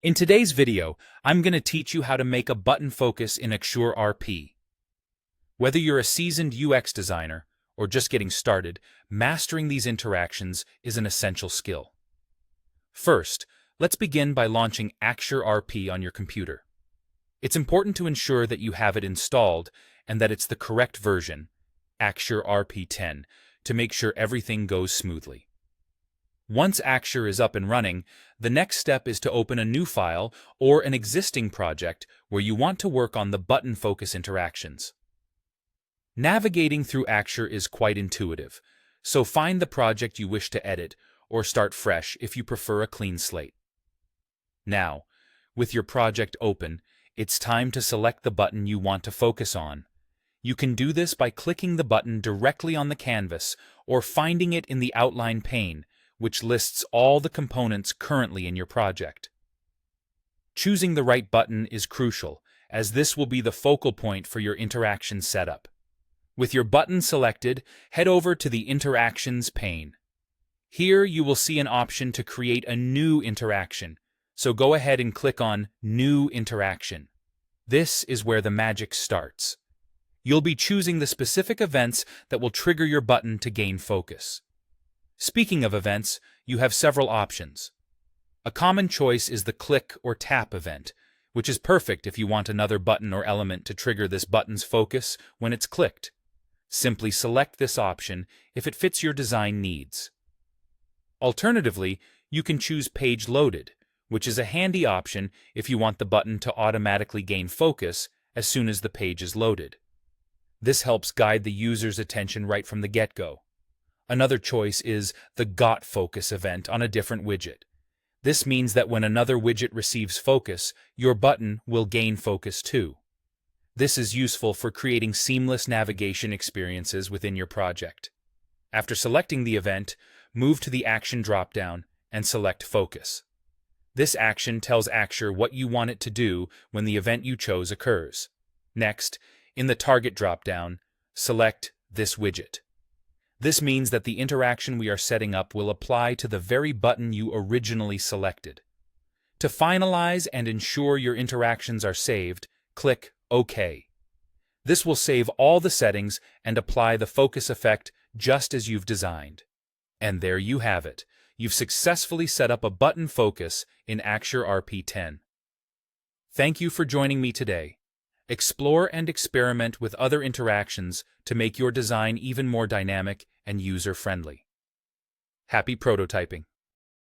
In today's video, I'm going to teach you how to make a button focus in Axure RP. Whether you're a seasoned UX designer or just getting started, mastering these interactions is an essential skill. First, let's begin by launching Axure RP on your computer. It's important to ensure that you have it installed and that it's the correct version, Axure RP 10, to make sure everything goes smoothly. Once Axure is up and running, the next step is to open a new file or an existing project where you want to work on the button focus interactions. Navigating through Axure is quite intuitive, so find the project you wish to edit or start fresh if you prefer a clean slate. Now, with your project open, it's time to select the button you want to focus on. You can do this by clicking the button directly on the canvas or finding it in the outline pane, which lists all the components currently in your project. Choosing the right button is crucial, as this will be the focal point for your interaction setup. With your button selected, head over to the Interactions pane. Here you will see an option to create a new interaction, so go ahead and click on New Interaction. This is where the magic starts. You'll be choosing the specific events that will trigger your button to gain focus. Speaking of events, you have several options. A common choice is the click or tap event, which is perfect if you want another button or element to trigger this button's focus when it's clicked. Simply select this option if it fits your design needs. Alternatively, you can choose page loaded, which is a handy option if you want the button to automatically gain focus as soon as the page is loaded. This helps guide the user's attention right from the get-go. Another choice is the Got Focus event on a different widget. This means that when another widget receives focus, your button will gain focus too. This is useful for creating seamless navigation experiences within your project. After selecting the event, move to the Action dropdown and select Focus. This action tells Axure what you want it to do when the event you chose occurs. Next, in the Target dropdown, select this widget. This means that the interaction we are setting up will apply to the very button you originally selected. To finalize and ensure your interactions are saved, click OK. This will save all the settings and apply the focus effect just as you've designed. And there you have it. You've successfully set up a button focus in Axure RP 10. Thank you for joining me today. Explore and experiment with other interactions to make your design even more dynamic and user-friendly. Happy prototyping!